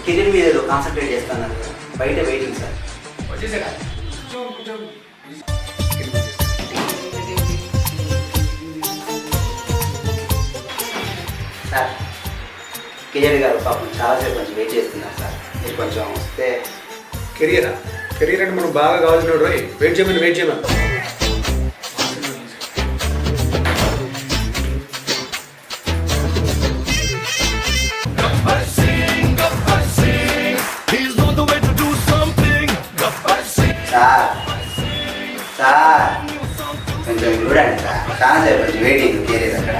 Career మీద ఏదో concentrate చేస్తున్నారు కదా, బయట వెయిటింగ్ సార్. వచ్చేసారా? సార్ కెరియర్ గారు పాపం చాలాసేపు కొంచెం వెయిట్ చేస్తున్నారు సార్, మీరు కొంచెం వస్తే. కెరియరా? కెరియర్ అంటే మనం బాగా కావాల్సిన రోయ్, వెయిట్ చేయమని. సార్ కొంచెం చూడండి సార్, చాలాసేపు కొంచెం వెయిటింగ్ కెరీర్ అక్కడ.